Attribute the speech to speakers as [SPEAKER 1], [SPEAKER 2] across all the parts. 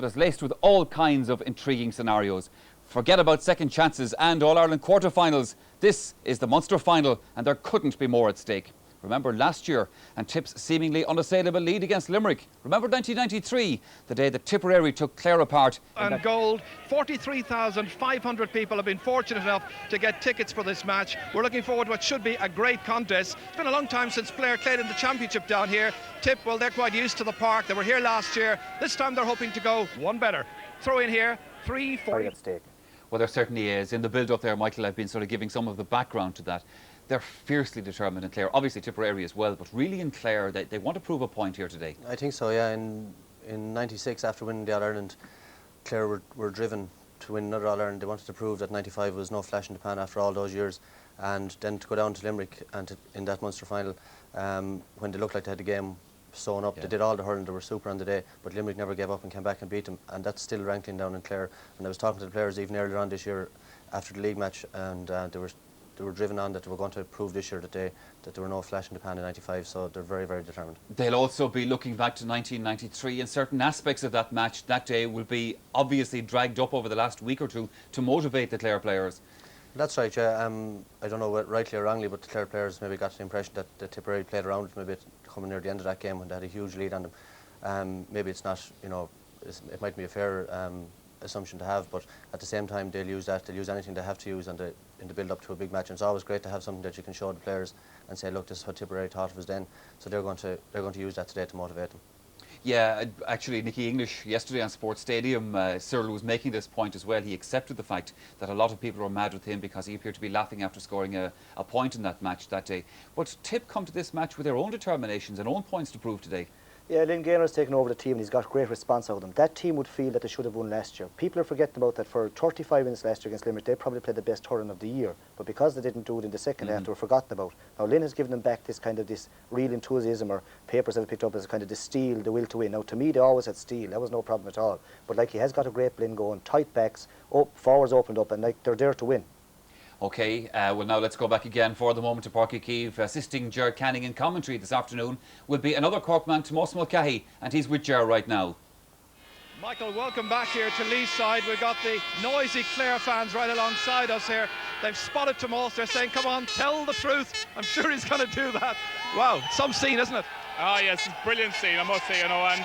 [SPEAKER 1] that is laced with all kinds of intriguing scenarios. Forget about second chances and All-Ireland quarter-finals. This is the Munster final and there couldn't be more at stake. Remember last year and Tip's seemingly unassailable lead against Limerick. Remember 1993, the day that Tipperary took Clare apart.
[SPEAKER 2] And gold, 43,500 people have been fortunate enough to get tickets for this match. We're looking forward to what should be a great contest. It's been a long time since Clare played in the championship down here. Tip, well, they're quite used to the park. They were here last year. This time they're hoping to go one better. Throw in here, 3-4 at stake.
[SPEAKER 1] Well, there certainly is. In the build-up there, Michael, I've been sort of giving some of the background to that. They're fiercely determined in Clare, obviously Tipperary as well, but really in Clare, they want to prove a point here today.
[SPEAKER 3] I think so, yeah. In '96, after winning the All-Ireland, Clare were driven to win another All-Ireland. They wanted to prove that '95 was no flash in the pan after all those years, and then to go down to Limerick and in that Munster final, when they looked like they had the game sewn up. Yeah. They did all the hurling, they were super on the day, but Limerick never gave up and came back and beat them, and that's still rankling down in Clare. And I was talking to the players even earlier on this year after the league match, and they were driven on that they were going to prove this year that there were no flash in the pan in '95, so they're very, very determined. They'll
[SPEAKER 1] also be looking back to 1993, and certain aspects of that match that day will be obviously dragged up over the last week or two to motivate the Clare players.
[SPEAKER 3] That's right, yeah. I don't know rightly or wrongly, but the Clare players maybe got the impression that the Tipperary played around it, maybe coming near the end of that game when they had a huge lead on them. Maybe it's not, you know, it might be a fair assumption to have, but at the same time they'll use that, they'll use anything they have to use in the build-up to a big match, and it's always great to have something that you can show the players and say, look, this is what Tipperary thought of us then, so they're going to use that today to motivate them.
[SPEAKER 1] Yeah, actually Nicky English yesterday on Sports Stadium, Cyril was making this point as well. He accepted the fact that a lot of people were mad with him because he appeared to be laughing after scoring a point in that match that day. But Tip come to this match with their own determinations and own points to prove today.
[SPEAKER 4] Yeah, Lynn Gaynor's taken over the team and he's got great response out of them. That team would feel that they should have won last year. People are forgetting about that. For 35 minutes last year against Limerick, they probably played the best hurling of the year. But because they didn't do it in the second half, they were forgotten about. Now Lynn has given them back this real enthusiasm, or papers have picked up as a kind of the steel, the will to win. Now to me, they always had steel. That was no problem at all. But like, he has got a great blend going, tight backs, forwards opened up, and like, they're there to win.
[SPEAKER 1] OK, well now let's go back again for the moment to Páirc Uí Chaoimh. Assisting Ger Canning in commentary this afternoon will be another Cork man, Tomás Mulcahy, and he's with Ger right now.
[SPEAKER 2] Michael, welcome back here to Lee's side. We've got the noisy Clare fans right alongside us here. They've spotted Tomás. They're saying, come on, tell the truth. I'm sure he's going to do that. Wow, some scene, isn't it?
[SPEAKER 5] Oh yes, it's a brilliant scene, I must say, you know, and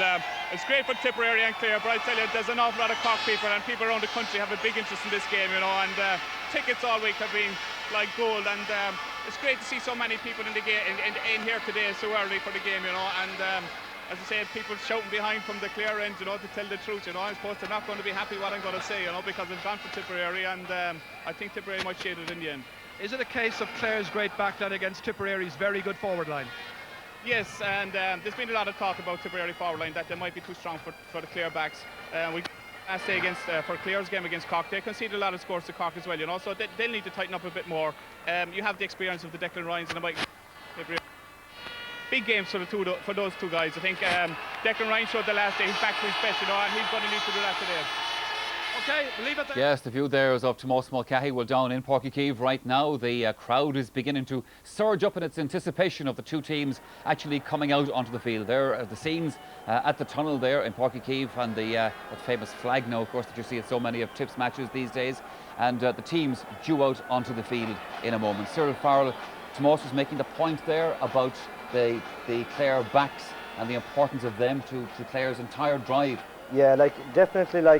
[SPEAKER 5] it's great for Tipperary and Clare, but I tell you, there's an awful lot of Cork people and people around the country have a big interest in this game, you know, and tickets all week have been like gold, and it's great to see so many people in the game in here today so early for the game, you know, and as I said, people shouting behind from the Clare end, you know, to tell the truth, you know. I suppose they're not going to be happy what I'm going to say, you know, because it's gone for Tipperary, and I think Tipperary might shade it in the end.
[SPEAKER 2] Is it a case of Clare's great backline against Tipperary's very good forward line?
[SPEAKER 5] Yes, and there's been a lot of talk about Tipperary forward line, that they might be too strong for the Clare backs. We last day against for Clare's game against Cork, they conceded a lot of scores to Cork as well, you know, so they'll need to tighten up a bit more. You have the experience of the Declan Ryans and the Mike. Big games for those two guys. I think Declan Ryan showed the last day he's back to his best, you know, and he's going to need to do that today.
[SPEAKER 2] Okay, we'll leave it there.
[SPEAKER 1] Yes, the view there is of Tomás Mulcahy. Well, down in Páirc Uí Chaoimh right now, the crowd is beginning to surge up in its anticipation of the two teams actually coming out onto the field. There are the scenes at the tunnel there in Páirc Uí Chaoimh, and the famous flag now, of course, that you see at so many of Tip's matches these days. And the teams due out onto the field in a moment. Cyril Farrell, Tomás was making the point there about the Clare backs and the importance of them to Clare's entire drive.
[SPEAKER 4] Yeah, definitely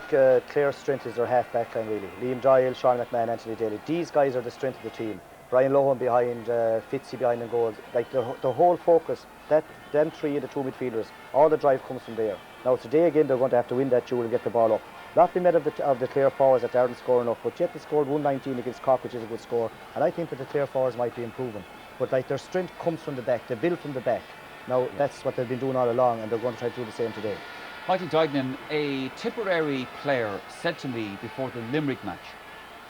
[SPEAKER 4] Clare's strength is their half-back line, really. Liam Doyle, Sean McMahon, Anthony Daly. These guys are the strength of the team. Brian Lohan behind, Fitzy behind in goals. Like, the whole focus, them three and the two midfielders, all the drive comes from there. Now today again, they're going to have to win that duel and get the ball up. Not been made of the Clare forwards that they aren't scoring enough, but yet they scored 119 against Cork, which is a good score. And I think that the Clare forwards might be improving. But their strength comes from the back, they build from the back. Now that's what they've been doing all along, and they're going to try to do the same today.
[SPEAKER 1] Michael Duignan, a Tipperary player said to me before the Limerick match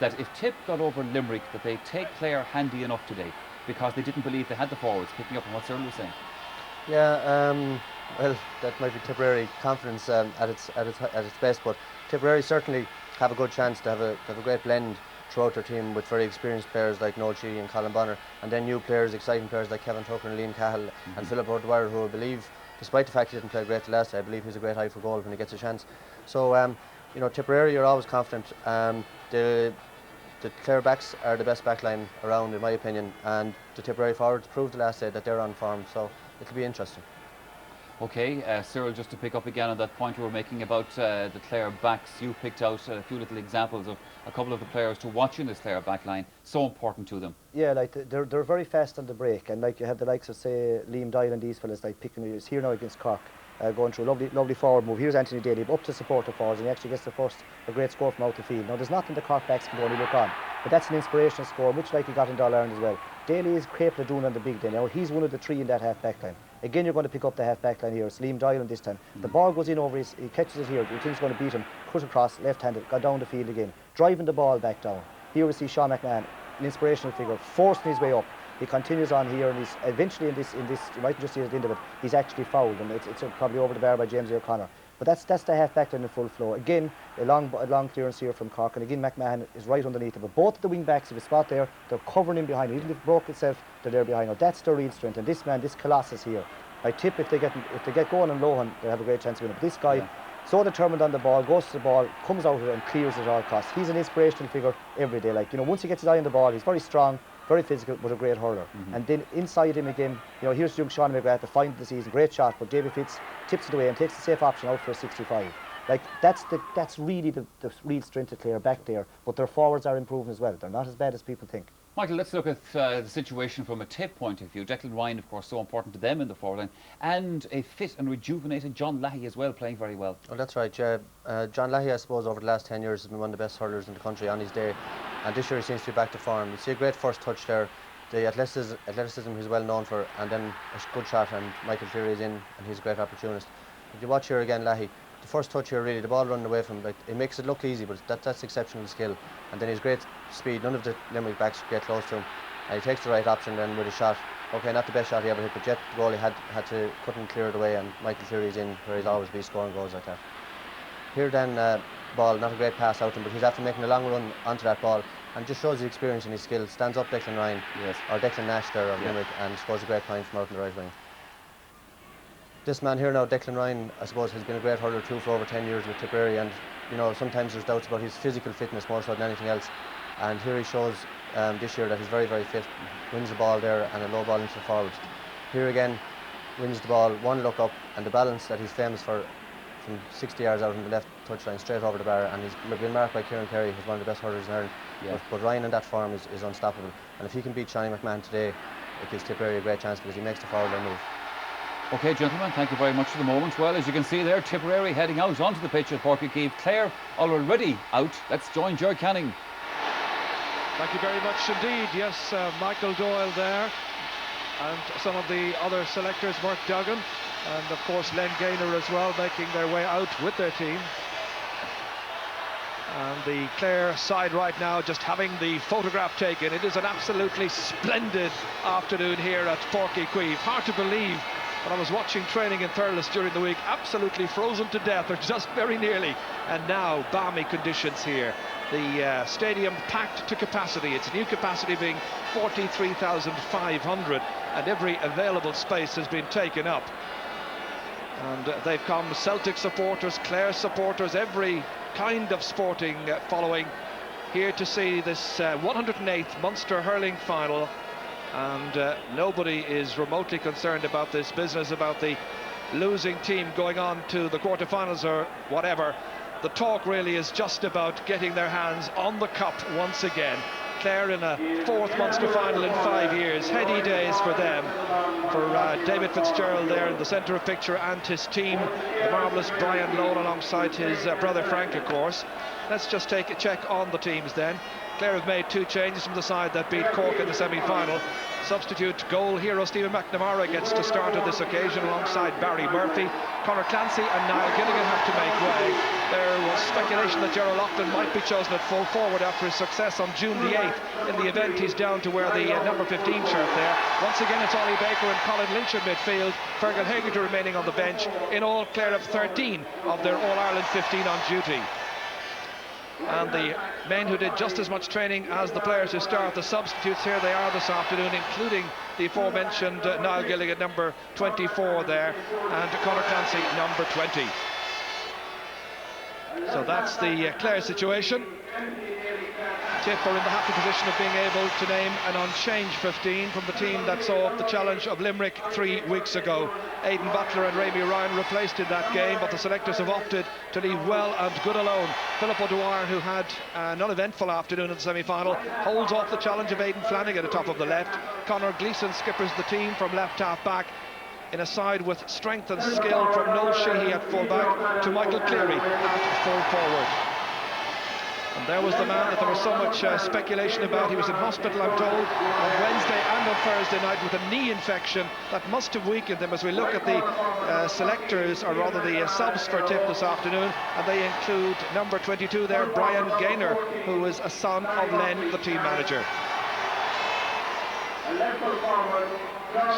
[SPEAKER 1] that if Tip got over Limerick, that they'd take Clare handy enough today because they didn't believe they had the forwards, picking up on what Cyril was saying.
[SPEAKER 3] Yeah, well, that might be Tipperary confidence at its best, but Tipperary certainly have a good chance to have a great blend throughout their team with very experienced players like Noel Sheehy and Colin Bonner, and then new players, exciting players like Kevin Tucker and Liam Cahill and Philip O'Dwyer, who I believe despite the fact he didn't play great the last day. I believe he's a great eye for goal when he gets a chance. So, you know, Tipperary, you're always confident. The Clare backs are the best backline around, in my opinion, and the Tipperary forwards proved the last day that they're on form, so it'll be interesting.
[SPEAKER 1] Okay, Cyril, just to pick up again on that point we were making about the Clare backs, you picked out a few little examples of a couple of the players to watch in this Clare backline, so important to them.
[SPEAKER 4] Yeah, like they're very fast on the break, and like you have the likes of, say, Liam Doyle and these fellas like picking it here now against Cork, going through a lovely forward move. Here's Anthony Daly up to support the forwards, and he actually gets a great score from out the field. Now there's nothing the Cork backs can only look on, but that's an inspirational score, much like he got in All-Ireland as well. Daly is capable of doing on the big day. Now he's one of the three in that half back line. Again, you're going to pick up the half back line here. It's Liam Doyle this time. The ball goes in over he catches it here. You think he's going to beat him, cut across, left-handed, got down the field again, driving the ball back down. Here we see Sean McMahon, an inspirational figure, forcing his way up. He continues on here, and he's eventually in this. You might just see at the end of it, he's actually fouled, and it's probably over the bar by James O'Connor. But that's the half back line in full flow. Again, a long clearance here from Cork, and again McMahon is right underneath it. But both of the wing backs, if a spot there, they're covering him behind. Even if it broke itself, they're there behind. Now that's their real strength. And this man, this Colossus here, I tip if they get going on Lohan, they'll have a great chance of winning. But this guy, so determined on the ball, goes to the ball, comes out of it and clears it at all costs. He's an inspirational figure every day. Like, you know, once he gets his eye on the ball, he's very strong, very physical, but a great hurler. And then inside him again, you know, here's young Sean McGrath, the find of the season, great shot, but David Fitz tips it away and takes the safe option out for a 65. Like, that's really the real strength of Clare back there, but their forwards are improving as well. They're not as bad as people think.
[SPEAKER 1] Michael, let's look at the situation from a Tip point of view. Declan Ryan, of course, so important to them in the forward line, and a fit and rejuvenated John Lahey as well, playing very well.
[SPEAKER 3] Oh, that's right, yeah. John Lahey, I suppose, over the last 10 years has been one of the best hurlers in the country on his day, and this year he seems to be back to form. You see a great first touch there, the athleticism he's well known for, and then a good shot, and Michael Cleary is in, and he's a great opportunist. If you watch here again, Lahey, the first touch here, really, the ball running away from him, like, it makes it look easy, but that's exceptional skill. And then his great speed, none of the Limerick backs get close to him, and he takes the right option then with a shot. Okay, not the best shot he ever hit, but yet the goalie had to couldn't clear it away, and Michael Cleary's in, where he'll always be scoring goals like that. Here then, ball, not a great pass out to him, but he's after making a long run onto that ball, and just shows his experience and his skill. Stands up Declan Ryan, or Declan Nash there of Limerick, and scores a great point from out in the right wing. This man here now, Declan Ryan, I suppose, has been a great hurler too for over 10 years with Tipperary, and you know, sometimes there's doubts about his physical fitness more so than anything else, and here he shows this year that he's very, very fit. Wins the ball there and a low ball into the forwards. Here again, wins the ball, one look up, and the balance that he's famous for from 60 yards out on the left touchline straight over the bar, and he's been marked by Kieran Carey, who's one of the best hurlers in Ireland. But Ryan in that form is unstoppable, and if he can beat Shani McMahon today, it gives Tipperary a great chance because he makes the forward line move.
[SPEAKER 1] Okay, gentlemen, thank you very much for the moment. Well, as you can see there, Tipperary heading out onto the pitch at Páirc Uí Chaoimh. Clare already out. Let's join Ger Canning.
[SPEAKER 6] Thank you very much indeed. Yes, Michael Doyle there, and some of the other selectors, Mark Duggan, and of course Len Gaynor as well, making their way out with their team. And the Clare side right now just having the photograph taken. It is an absolutely splendid afternoon here at Páirc Uí Chaoimh. Hard to believe. When I was watching training in Thurles during the week, absolutely frozen to death, or just very nearly. And now, balmy conditions here. The stadium packed to capacity. Its new capacity being 43,500, and every available space has been taken up. And they've come Celtic supporters, Clare supporters, every kind of sporting following here to see this 108th Munster hurling final. And nobody is remotely concerned about this business about the losing team going on to the quarterfinals or whatever. The talk really is just about getting their hands on the cup once again. Clare in a fourth Munster final in 5 years. Heady days for them. For David Fitzgerald there in the centre of picture and his team, the marvellous Brian Lowe alongside his brother Frank, of course. Let's just take a check on the teams then. Clare have made 2 changes from the side that beat Cork in the semi-final. Substitute goal hero Stephen McNamara gets to start on this occasion alongside Barry Murphy. Conor Clancy and Niall Gilligan have to make way. There was speculation that Gerald Loughlin might be chosen at full forward after his success on June the 8th. In the event, he's down to wear the number 15 shirt there. Once again, it's Ollie Baker and Colin Lynch in midfield. Fergal Hagerty remaining on the bench. In all, Clare have 13 of their All-Ireland 15 on duty. and the men who did just as much training as the players who start, the substitutes, here they are this afternoon, including the aforementioned Niall Gilligan, number 24 there, and Conor Clancy, number 20. So that's the Clare situation. Tip are in the happy position of being able to name an unchanged 15 from the team that saw the challenge of Limerick 3 weeks ago. Aidan Butler and Rémi Ryan replaced in that game, but the selectors have opted to leave well and good alone. Philip O'Dwyer, who had an uneventful afternoon in the semi-final, holds off the challenge of Aidan Flanagan at the top of the left. Conor Gleeson skippers the team from left half back, in a side with strength and skill, from Noel Sheehy at full back to Michael Cleary at full forward. And there was the man that there was so much speculation about. He was in hospital, I'm told, on Wednesday and on Thursday night with a knee infection that must have weakened him. As we look at the selectors, or rather the subs for Tip this afternoon, and they include number 22 there, Brian Gaynor, who is a son of Len, the team manager.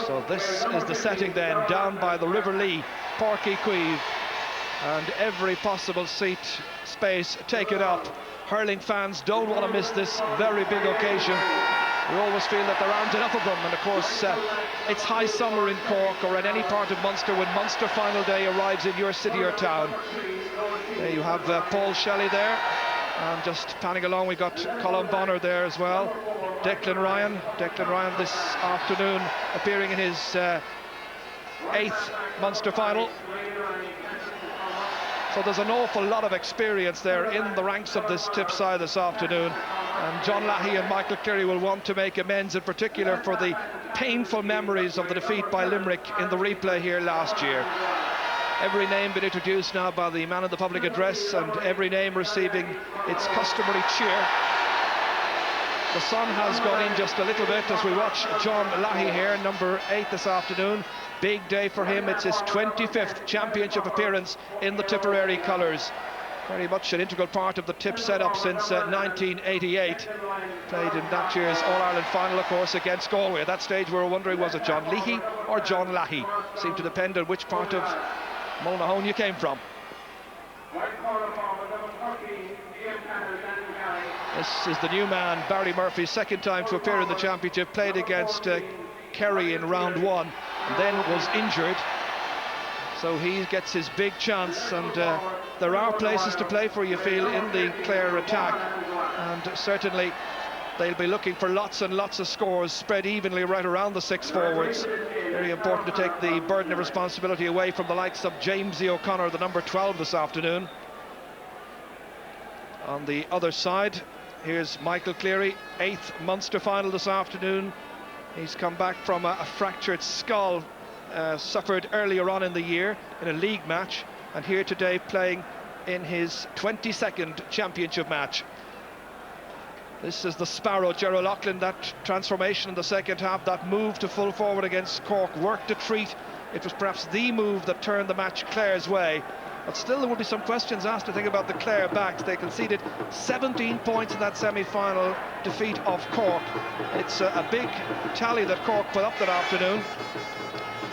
[SPEAKER 6] So this is the setting then, down by the River Lee, Páirc Uí Chaoimh, and every possible seat space taken up. Hurling fans don't want to miss this very big occasion. We always feel that there aren't enough of them, and of course it's high summer in Cork or in any part of Munster when Munster final day arrives in your city or town. There you have Paul Shelley there, and just panning along we've got Colin Bonner there as well. Declan Ryan this afternoon appearing in his 8th Munster final. So there's an awful lot of experience there in the ranks of this Tip side this afternoon, and John Lahey and Michael Cleary will want to make amends, in particular for the painful memories of the defeat by Limerick in the replay here last year. Every name been introduced now by the man in the public address, and every name receiving its customary cheer. The sun has gone in just a little bit as we watch John Lahey here, number 8 this afternoon. Big day for him. It's his 25th championship appearance in the Tipperary colours. Very much an integral part of the Tip setup since 1988. Played in that year's All-Ireland final, of course, against Galway. At that stage we were wondering, was it John Leahy or John Lahey? Seemed to depend on which part of Mullinahone you came from. This is the new man, Barry Murphy, second time to appear in the championship. Played against Kerry in round 1, and then was injured. So he gets his big chance, and there are places to play for, you feel, in the Clare attack. And certainly they'll be looking for lots and lots of scores spread evenly right around the 6 forwards. Very important to take the burden of responsibility away from the likes of Jamesy O'Connor, the number 12 this afternoon. On the other side, here's Michael Cleary, 8th Munster final this afternoon. He's come back from a fractured skull suffered earlier on in the year in a league match, and here today playing in his 22nd championship match. This is the Sparrow, Gerald Loughlin. That transformation in the second half, that move to full forward against Cork, worked a treat. It was perhaps the move that turned the match Clare's way. But still there will be some questions asked, I think, about the Clare backs. They conceded 17 points in that semi-final defeat of Cork. It's a big tally that Cork put up that afternoon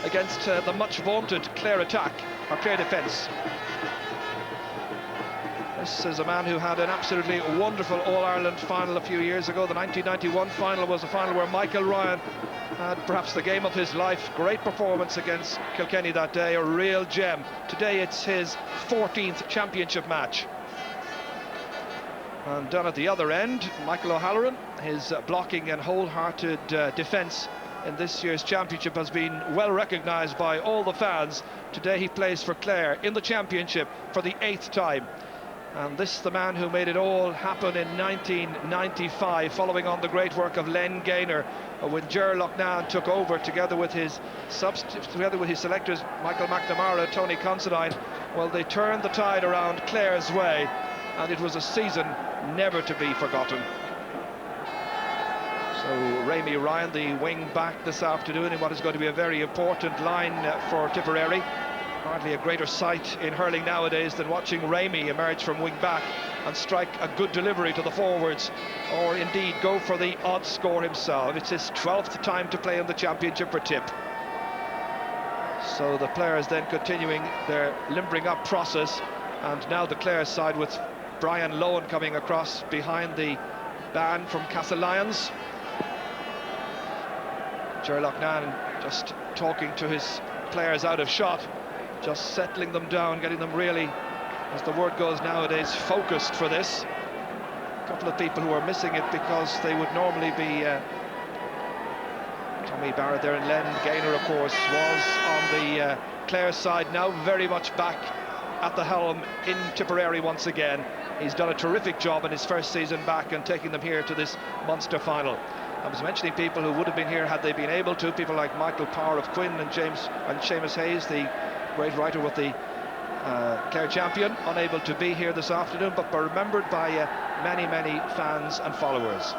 [SPEAKER 6] against the much vaunted Clare attack, or Clare defence. This is a man who had an absolutely wonderful All-Ireland final a few years ago. The 1991 final was a final where Michael Ryan had perhaps the game of his life. Great performance against Kilkenny that day, a real gem. Today it's his 14th championship match. And down at the other end, Michael O'Halloran, his blocking and wholehearted defence in this year's championship has been well recognised by all the fans. Today he plays for Clare in the championship for the 8th time. And this is the man who made it all happen in 1995, following on the great work of Len Gaynor, when Ger Loughnane took over together with his selectors, Michael McNamara, Tony Considine. Well, they turned the tide around Clare's way, and it was a season never to be forgotten. So Rémi Ryan, the wing back this afternoon, in what is going to be a very important line for Tipperary. Hardly a greater sight in hurling nowadays than watching Rémi emerge from wing back and strike a good delivery to the forwards, or indeed go for the odd score himself. It's his 12th time to play in the championship for Tip. So the players then continuing their limbering up process, and now the Clare side with Brian Lohan coming across behind the band from Castle Lyons. Ger Loughnane just talking to his players out of shot, just settling them down, getting them really, as the word goes nowadays, focused for this. A couple of people who are missing it because they would normally be Tommy Barrett there, and Len Gaynor, of course, was on the Clare side, now very much back at the helm in Tipperary once again. He's done a terrific job in his first season back and taking them here to this Munster final. I was mentioning people who would have been here had they been able to, people like Michael Power of Quinn and Seamus Hayes, the great writer with the Clare champion, unable to be here this afternoon, but remembered by many fans and followers.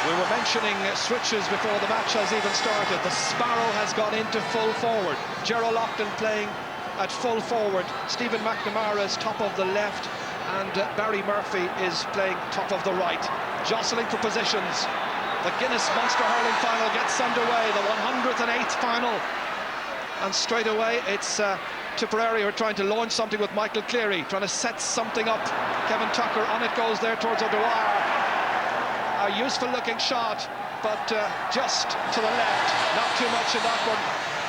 [SPEAKER 6] We were mentioning switches before the match has even started. The Sparrow has gone into full forward. Gerald Loughnane playing at full forward. Stephen McNamara is top of the left, and Barry Murphy is playing top of the right. Jostling for positions. The Guinness Munster Hurling final gets underway, the 108th final. And straight away it's Tipperary are trying to launch something with Michael Cleary, trying to set something up. Kevin Tucker on it goes there towards O'Dwyer. A useful looking shot, but just to the left, not too much in that one.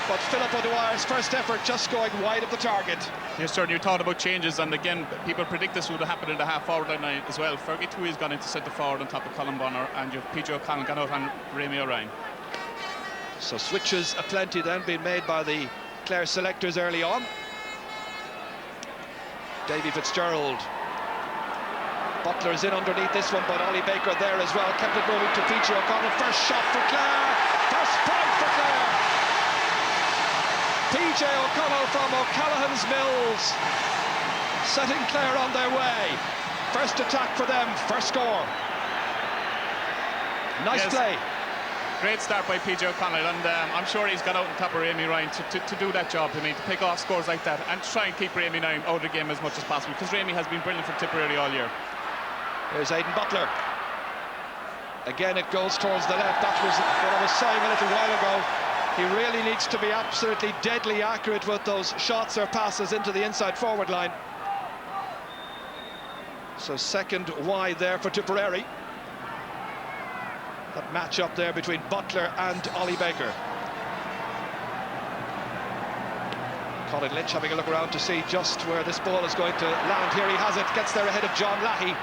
[SPEAKER 6] But Philip O'Dwyer's first effort just going wide of the target.
[SPEAKER 5] Yes, sir, and you thought about changes, and again, people predict this would have happened in the half-forward line as well. Fergie Tui has gone into centre forward on top of Colin Bonner, and you've PJ O'Connell gone out on Rémi O'Ryan.
[SPEAKER 6] So switches aplenty then being made by the Clare selectors early on. Davy Fitzgerald. Butler is in underneath this one, but Ollie Baker there as well. Kept it moving to PJ O'Connell. First shot for Clare. First point for Clare. PJ O'Connell from O'Callaghan's Mills, setting Clare on their way. First attack for them, first score. Nice play.
[SPEAKER 5] Great start by PJ O'Connell, and I'm sure he's got out on top of Rémi Ryan to do that job. I mean, to pick off scores like that and try and keep Rémi Ryan out of the game as much as possible, because Rémi has been brilliant for Tipperary all year.
[SPEAKER 6] Here's Aidan Butler. Again, it goes towards the left. That was what I was saying a little while ago. He really needs to be absolutely deadly accurate with those shots or passes into the inside forward line. So second wide there for Tipperary. That match up there between Butler and Ollie Baker. Colin Lynch having a look around to see just where this ball is going to land. Here he has it, gets there ahead of John Lahey.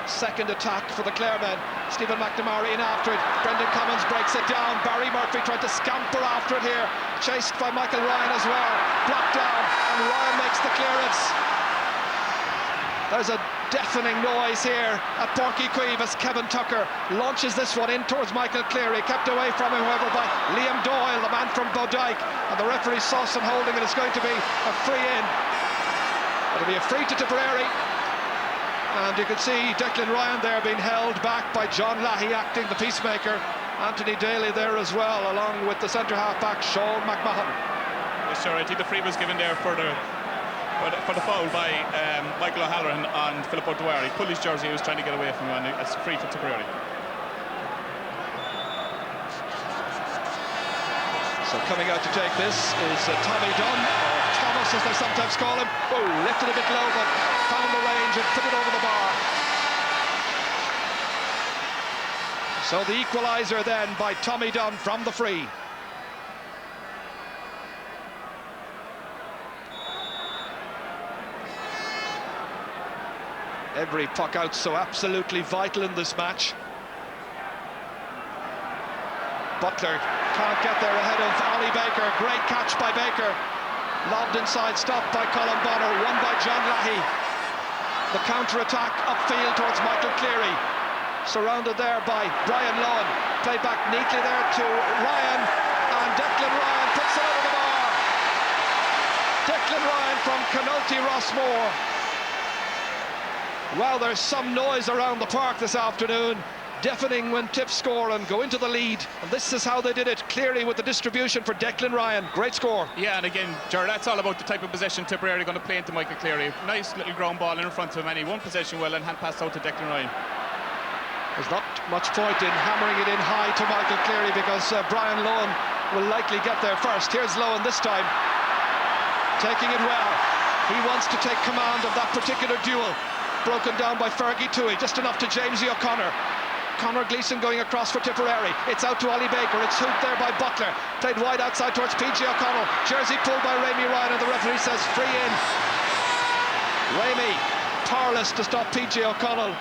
[SPEAKER 6] Second attack for the Clare men. Stephen McNamara in after it. Brendan Cummins breaks it down. Barry Murphy tried to scamper after it here. Chased by Michael Ryan as well. Blocked down, and Ryan makes the clearance. There's a deafening noise here at Porky Queeve as Kevin Tucker launches this one in towards Michael Cleary. Kept away from him, however, by Liam Doyle, the man from Bodyke. And the referee saw some holding, and it's going to be a free in. It'll be a free to Tipperary. And you can see Declan Ryan there being held back by John Lahey acting the peacemaker. Anthony Daly there as well, along with the centre half-back Sean McMahon.
[SPEAKER 5] Yes, sir, I think the free was given there for the foul by Michael O'Halloran on Philip O'Dwyer. He pulled his jersey, he was trying to get away from him, and it's free for Tipperary.
[SPEAKER 6] So coming out to take this is Tommy Dunn, or Thomas as they sometimes call him. Oh, lifted a bit low, but found the range and put it over the bar. So the equaliser then by Tommy Dunn from the free. Every puck out so absolutely vital in this match. Butler can't get there ahead of Ollie Baker. Great catch by Baker. Lobbed inside, stopped by Colin Bonner, won by John Lahey. The counter-attack upfield towards Michael Cleary. Surrounded there by Brian Lohan. Played back neatly there to Ryan, and Declan Ryan puts it over the bar. Declan Ryan from Canolty Rossmore. Well, there's some noise around the park this afternoon. Deafening when Tip score and go into the lead, and this is how they did it. Clearly with the distribution for Declan Ryan. Great score.
[SPEAKER 5] Yeah, and again, Ger, that's all about the type of possession Tipperary are going to play into Michael Cleary. Nice little ground ball in front of him, and he won possession well and hand passed out to Declan Ryan.
[SPEAKER 6] There's not much point in hammering it in high to Michael Cleary, because Brian Lohan will likely get there first. Here's Lohan this time, taking it well. He wants to take command of that particular duel. Broken down by Fergie Toohey, just enough to Jamesy O'Connor. Conor Gleeson going across for Tipperary. It's out to Ollie Baker. It's hooped there by Butler. Played wide outside towards PJ O'Connell. Jersey pulled by Rémi Ryan, and the referee says free in. Rémi powerless to stop PJ O'Connell,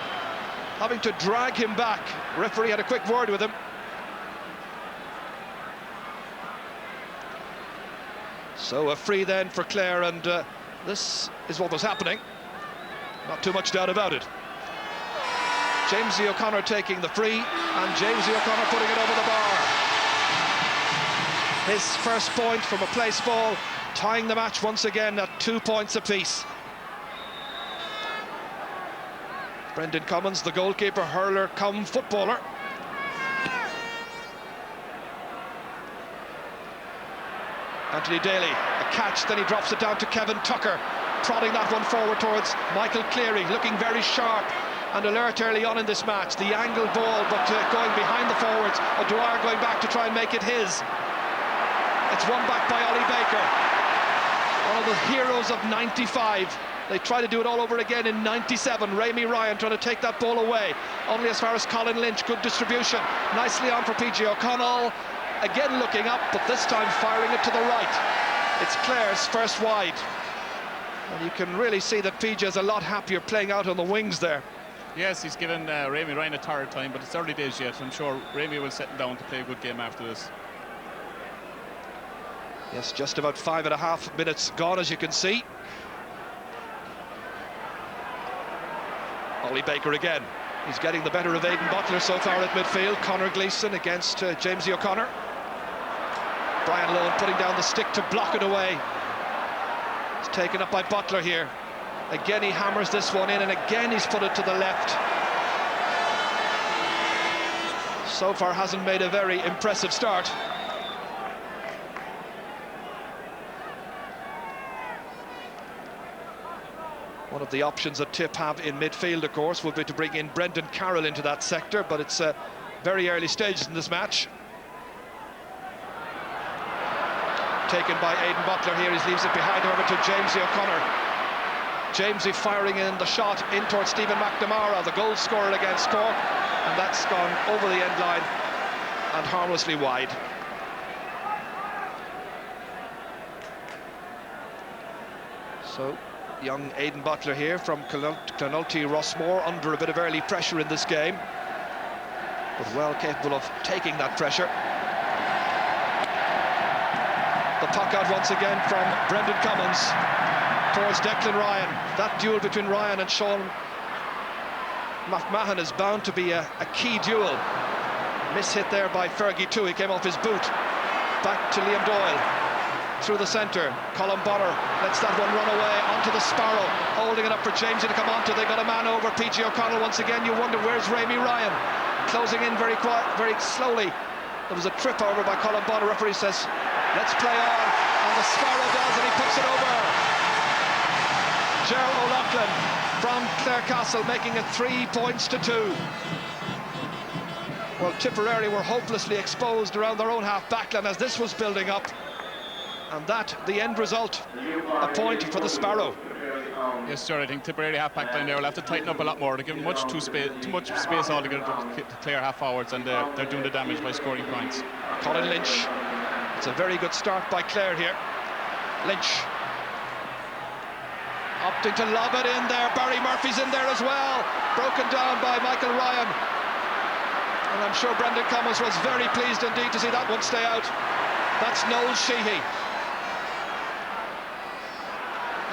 [SPEAKER 6] having to drag him back. Referee had a quick word with him. So a free then for Clare, and this is what was happening. Not too much doubt about it. Jamesy O'Connor taking the free, and Jamesy O'Connor putting it over the bar. His first point from a place ball, tying the match once again at 2 points apiece. Brendan Cummins, the goalkeeper, hurler cum footballer. Anthony Daly, a catch, then he drops it down to Kevin Tucker, prodding that one forward towards Michael Cleary, looking very sharp and alert early on in this match. The angled ball, but going behind the forwards. O'Dwyer going back to try and make it his. It's won back by Ollie Baker, one of the heroes of 95. They try to do it all over again in 97. Rémi Ryan trying to take that ball away, only as far as Colin Lynch. Good distribution, nicely on for PJ O'Connell, again looking up, but this time firing it to the right. It's Clare's first wide, and you can really see that PJ is a lot happier playing out on the wings there.
[SPEAKER 5] Yes, he's given Rémi Ryan a tired time, but it's early days yet. I'm sure Rémi will settle down to play a good game after this.
[SPEAKER 6] Yes, just about 5.5 minutes gone, as you can see. Ollie Baker again. He's getting the better of Aidan Butler so far at midfield. Conor Gleeson against Jamesy O'Connor. Brian Lohan putting down the stick to block it away. It's taken up by Butler here. Again he hammers this one in, and again he's put it to the left. So far hasn't made a very impressive start. One of the options that Tip have in midfield, of course, would be to bring in Brendan Carroll into that sector, but it's very early stages in this match. Taken by Aidan Butler here, he leaves it behind over to Jamesy O'Connor. Jamesy firing in the shot in towards Stephen McNamara, the goal scorer against Cork, and that's gone over the end line and harmlessly wide. So young Aidan Butler here from Clonulty Rossmore, under a bit of early pressure in this game, but well capable of taking that pressure. The puck out once again from Brendan Cummins towards Declan Ryan. That duel between Ryan and Sean McMahon is bound to be a key duel. Miss-hit there by Fergie Toohey, came off his boot. Back to Liam Doyle. Through the centre, Colin Bonner lets that one run away onto the Sparrow, holding it up for Jamesy to come onto. They got a man over, PJ O'Connell once again. You wonder, where's Rémi Ryan? Closing in very quiet, very slowly. There was a trip over by Colin Bonner. Referee says, let's play on, and the Sparrow does, and he puts it over. Gerald O'Loughlin from Clarecastle making it 3 points to 2. Well, Tipperary were hopelessly exposed around their own half backline as this was building up. And that, the end result, a point for the Sparrow.
[SPEAKER 5] Yes, sure. I think Tipperary half-back line there will have to tighten up a lot more. They're giving too much space altogether to Clare half-forwards, and they're doing the damage by scoring points.
[SPEAKER 6] Colin Lynch. It's a very good start by Clare here. Lynch. Opting to lob it in there. Barry Murphy's in there as well. Broken down by Michael Ryan. And I'm sure Brendan Cummins was very pleased indeed to see that one stay out. That's Noel Sheehy.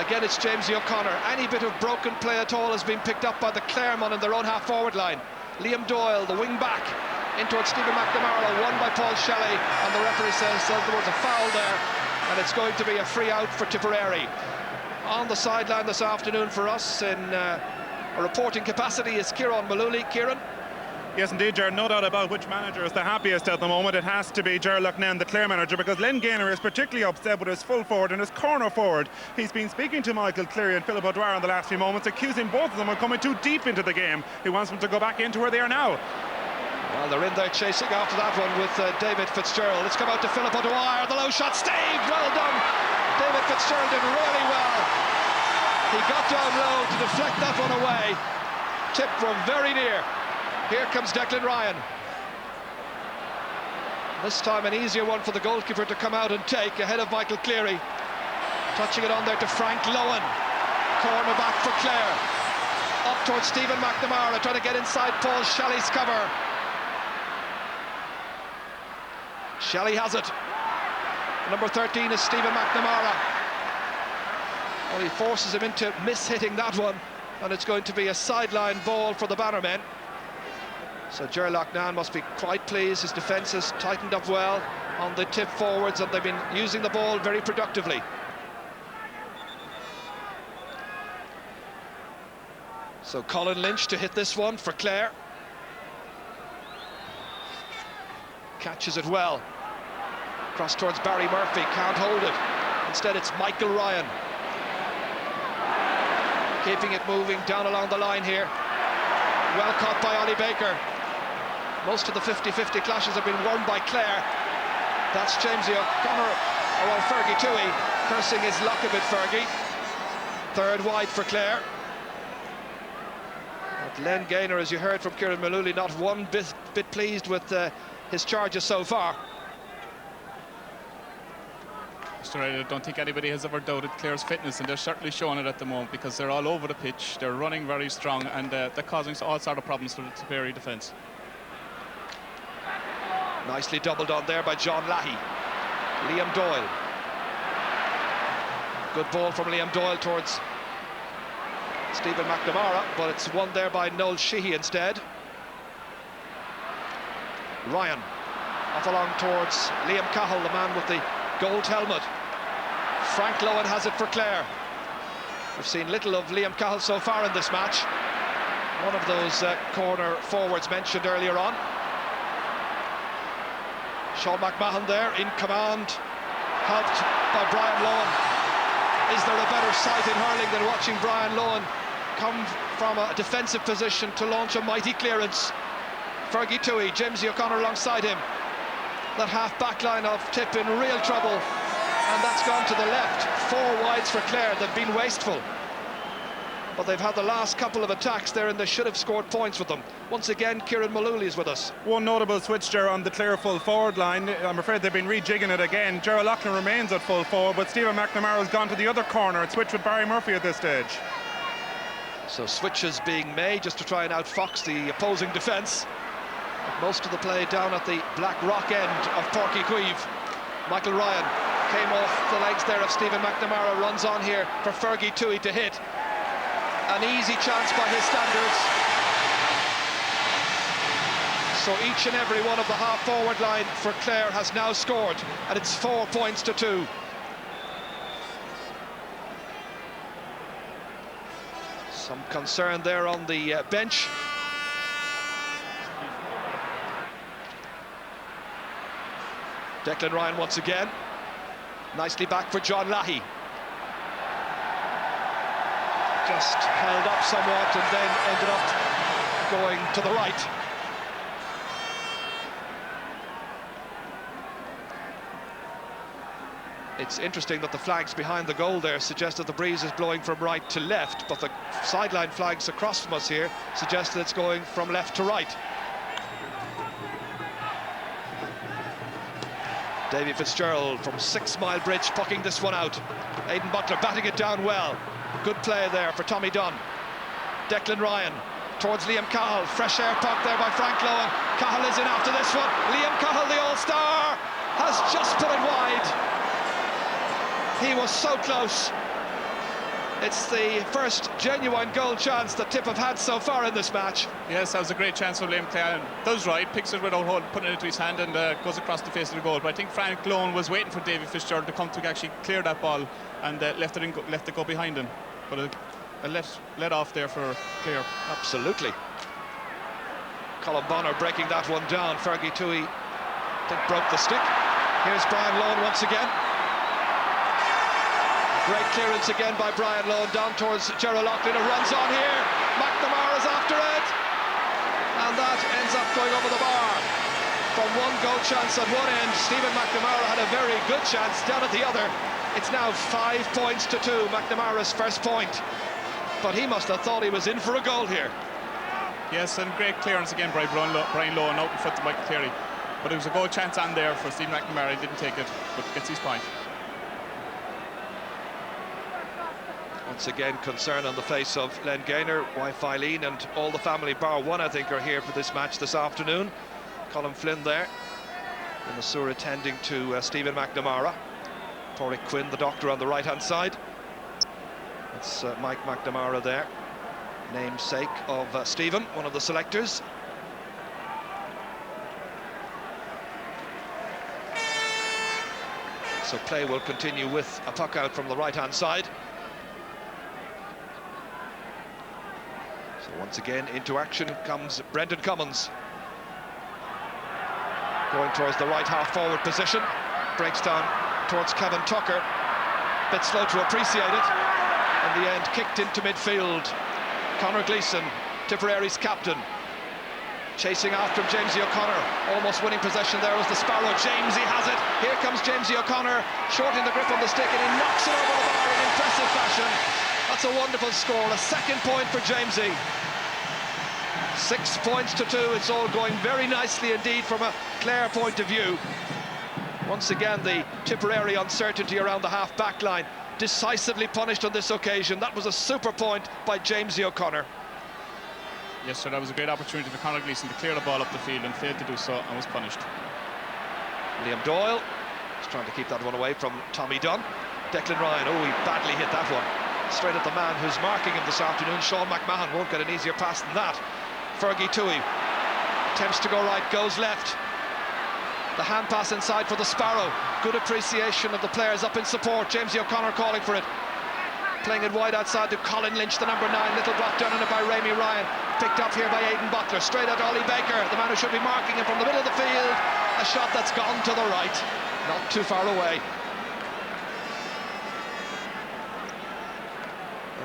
[SPEAKER 6] Again, it's Jamesy O'Connor. Any bit of broken play at all has been picked up by the Claremont in their own half-forward line. Liam Doyle, the wing-back, in towards Stephen McNamara, won by Paul Shelley, and the referee says there was a foul there, and it's going to be a free out for Tipperary. On the sideline this afternoon for us in a reporting capacity is Kieran Malooly. Kieran?
[SPEAKER 7] Yes, indeed, Ger. No doubt about which manager is the happiest at the moment. It has to be Ger Loughnane, the Clare manager, because Len Gaynor is particularly upset with his full forward and his corner forward. He's been speaking to Michael Cleary and Philip O'Dwyer in the last few moments, accusing both of them of coming too deep into the game. He wants them to go back into where they are now.
[SPEAKER 6] Well, they're in there chasing after that one with David Fitzgerald. It's come out to Philip O'Dwyer. The low shot, Steve. Well done. David Fitzgerald did really well. He got down low to deflect that one away. Tip from very near. Here comes Declan Ryan. This time an easier one for the goalkeeper to come out and take ahead of Michael Cleary. Touching it on there to Frank Lowen. Corner back for Clare. Up towards Stephen McNamara, trying to get inside Paul Shelley's cover. Shelley has it. Number 13 is Stephen McNamara. Well, he forces him into miss-hitting that one, and it's going to be a sideline ball for the Bannermen. So Ger Loughnane must be quite pleased. His defence has tightened up well on the tip forwards, and they've been using the ball very productively. So Colin Lynch to hit this one for Clare. Catches it well. Cross towards Barry Murphy, can't hold it. Instead it's Michael Ryan. Keeping it moving down along the line here. Well caught by Ollie Baker. Most of the 50-50 clashes have been won by Clare. That's Jamesy O'Connor, well, Fergie Toohey, cursing his luck a bit, Fergie. Third wide for Clare. But Len Gaynor, as you heard from Kieran Malooly, not one bit pleased with his charges so far.
[SPEAKER 5] I don't think anybody has ever doubted Clare's fitness, and they're certainly showing it at the moment because they're all over the pitch, they're running very strong, and they're causing all sort of problems for the Tipperary defence.
[SPEAKER 6] Nicely doubled on there by John Lahey. Liam Doyle. Good ball from Liam Doyle towards Stephen McNamara, but it's won there by Noel Sheehy instead. Ryan off along towards Liam Cahill, the man with the gold helmet. Frank Lowen has it for Clare. We've seen little of Liam Cahill so far in this match. One of those corner forwards mentioned earlier on. Sean McMahon there in command, helped by Brian Lowen. Is there a better sight in hurling than watching Brian Lowen come from a defensive position to launch a mighty clearance? Fergie Toohey, Jamesy O'Connor alongside him. That half-back line of Tip in real trouble, and that's gone to the left. 4 wides for Clare. They've been wasteful, but they've had the last couple of attacks there, and they should have scored points with them. Once again, Kieran Malooly is with us.
[SPEAKER 7] One notable switch, Ger, on the Clare full forward line. I'm afraid they've been rejigging it again. Ger Loughnane remains at full forward, but Stephen McNamara has gone to the other corner. It's switched with Barry Murphy at this stage.
[SPEAKER 6] So switches being made just to try and outfox the opposing defence. Most of the play down at the Black Rock end of Páirc Uí Chaoimh. Michael Ryan came off the legs there of Stephen McNamara, runs on here for Fergie Toohey to hit. An easy chance by his standards. So each and every one of the half-forward line for Clare has now scored, and it's 4 points to 2. Some concern there on the bench. Declan Ryan once again. Nicely back for John Lahey. Just held up somewhat and then ended up going to the right. It's interesting that the flags behind the goal there suggest that the breeze is blowing from right to left, but the sideline flags across from us here suggest that it's going from left to right. Davy Fitzgerald from 6 Mile Bridge pucking this one out. Aidan Butler batting it down well. Good play there for Tommy Dunn. Declan Ryan towards Liam Cahill. Fresh air puck there by Frank Lohan. Cahill is in after this one. Liam Cahill, the All-Star, has just put it wide. He was so close. It's the first genuine goal chance that Tip have had so far in this match.
[SPEAKER 5] Yes, that was a great chance for Liam Clare. Does right, picks it without putting it into his hand, and goes across the face of the goal. But I think Frank Lohan was waiting for Davy Fitzgerald to come to actually clear that ball, and left it go behind him. But a let off there for Clare.
[SPEAKER 6] Absolutely. Colin Bonner breaking that one down. Fergie Toohey, I think, broke the stick. Here's Brian Lohan once again. Great clearance again by Brian Lohan down towards Gerald Loughlin, who runs on here. McNamara's after it, and that ends up going over the bar. From one goal chance at one end, Stephen McNamara had a very good chance down at the other. It's now 5 points to 2, McNamara's first point. But he must have thought he was in for a goal here.
[SPEAKER 5] Yes, and great clearance again by Brian Lohan out in front of Michael Cleary. But it was a goal chance on there for Stephen McNamara. He didn't take it, but gets his point.
[SPEAKER 6] Once again, concern on the face of Len Gaynor. Wife Eileen and all the family, bar one, I think, are here for this match this afternoon. Colin Flynn there, and the Sur attending to Stephen McNamara. Porrick Quinn, the doctor, on the right-hand side. That's Mike McNamara there, namesake of Stephen, one of the selectors. So play will continue with a puck out from the right-hand side. So once again into action comes Brendan Cummins. Going towards the right half-forward position. Breaks down towards Kevin Tucker. Bit slow to appreciate it. In the end, kicked into midfield. Conor Gleeson, Tipperary's captain, chasing after Jamesy O'Connor. Almost winning possession there was the Sparrow. Jamesy has it. Here comes Jamesy O'Connor, shortening the grip on the stick, and he knocks it over the bar in impressive fashion. That's a wonderful score. A second point for Jamesy. 6 points to 2. It's all going very nicely indeed from a Clare point of view. Once again, the Tipperary uncertainty around the half-back line decisively punished on this occasion. That was a super point by Jamesy O'Connor.
[SPEAKER 5] Yes, sir, that was a great opportunity for Conor Gleeson to clear the ball up the field and failed to do so and was punished.
[SPEAKER 6] Liam Doyle is trying to keep that one away from Tommy Dunn. Declan Ryan, oh, he badly hit that one. Straight at the man who's marking him this afternoon. Sean McMahon won't get an easier pass than that. Fergie Toohey attempts to go right, goes left. The hand pass inside for the Sparrow. Good appreciation of the players up in support. Jamesy O'Connor calling for it. Playing it wide outside to Colin Lynch, the number 9. Little block done on it by Rémi Ryan. Picked up here by Aidan Butler. Straight at Ollie Baker, the man who should be marking him from the middle of the field. A shot that's gone to the right. Not too far away.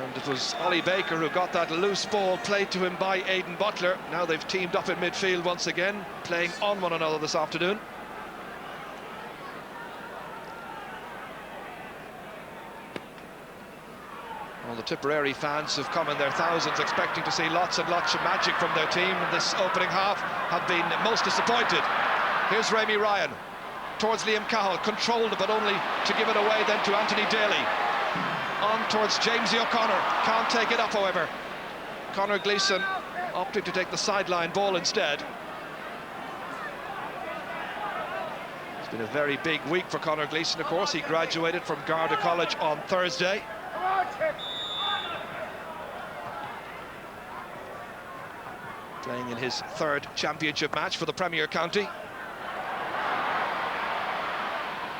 [SPEAKER 6] And it was Ollie Baker who got that loose ball played to him by Aidan Butler. Now they've teamed up in midfield once again, playing on one another this afternoon. Well, the Tipperary fans have come in their thousands expecting to see lots and lots of magic from their team in this opening half, have been most disappointed. Here's Rémi Ryan towards Liam Cahill, controlled but only to give it away then to Anthony Daly. On towards Jamesy O'Connor, can't take it up however. Conor Gleeson opting to take the sideline ball instead. It's been a very big week for Conor Gleeson, of course. He graduated from Garda College on Thursday. Playing in his 3rd championship match for the Premier County.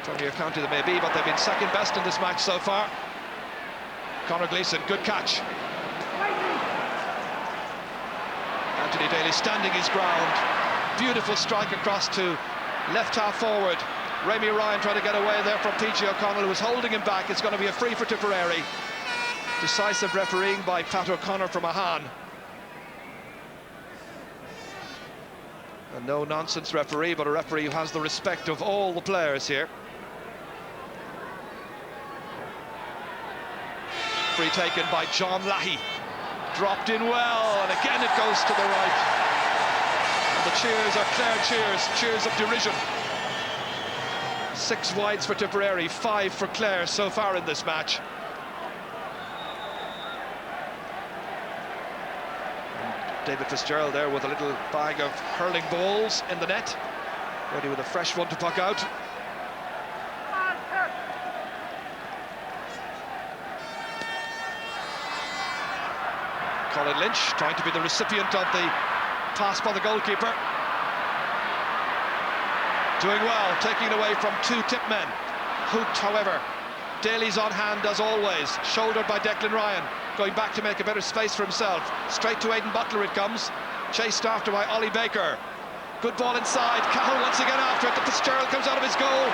[SPEAKER 6] Premier County they may be, but they've been second best in this match so far. Conor Gleeson, good catch. Anthony Daly standing his ground. Beautiful strike across to left half forward. Rémi Ryan trying to get away there from PG O'Connell, who was holding him back. It's going to be a free for Tipperary. Decisive refereeing by Pat O'Connor from Mahan. A no-nonsense referee, but a referee who has the respect of all the players here. Free taken by John Lahey. Dropped in well, and again it goes to the right. And the cheers are Clare cheers, cheers of derision. 6 wides for Tipperary, 5 for Clare so far in this match. David Fitzgerald there with a little bag of hurling balls in the net, ready with a fresh one to puck out. Colin Lynch trying to be the recipient of the pass by the goalkeeper. Doing well, taking it away from two tip men. Hooped, however. Daly's on hand as always, shouldered by Declan Ryan, going back to make a better space for himself. Straight to Aidan Butler it comes, chased after by Ollie Baker. Good ball inside, Cahill once again after it, the Fitzgerald comes out of his goal.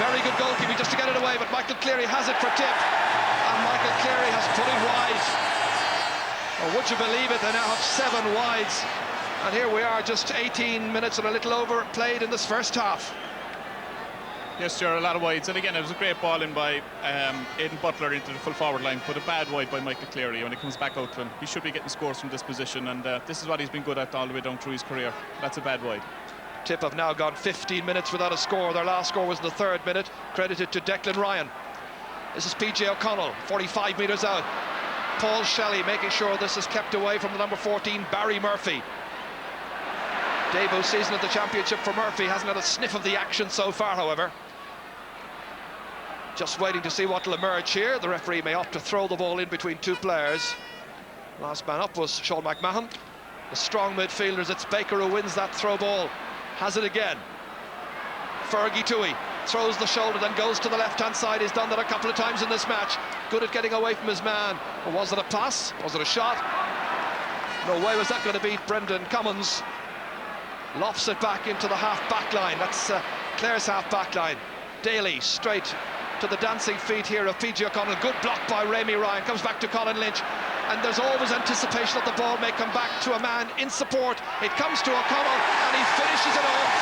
[SPEAKER 6] Very good goalkeeping just to get it away, but Michael Cleary has it for tip, and Michael Cleary has put it wide. Oh, would you believe it, they now have 7 wides, and here we are, just 18 minutes and a little over played in this first half.
[SPEAKER 5] Yes, sure, a lot of wides, and again it was a great ball in by Aidan Butler into the full forward line, but a bad wide by Michael Cleary. When he comes back out to him, he should be getting scores from this position, and this is what he's been good at all the way down through his career. That's a bad wide.
[SPEAKER 6] Tip have now gone 15 minutes without a score. Their last score was in the 3rd minute, credited to Declan Ryan. This is PJ O'Connell, 45 metres out. Paul Shelley making sure this is kept away from the number 14, Barry Murphy. Debut season at the championship for Murphy, hasn't had a sniff of the action so far, however. Just waiting to see what will emerge here. The referee may opt to throw the ball in between two players. Last man up was Sean McMahon. The strong midfielders, it's Baker who wins that throw ball. Has it again. Fergie Toohey throws the shoulder, then goes to the left-hand side. He's done that a couple of times in this match. Good at getting away from his man. Or was it a pass? Was it a shot? No way was that going to beat Brendan Cummins. Lofts it back into the half-back line. That's Clare's half-back line. Daly straight to the dancing feet here of PJ O'Connell. Good block by Rémi Ryan. Comes back to Colin Lynch. And there's always anticipation that the ball may come back to a man in support. It comes to O'Connell and he finishes it off.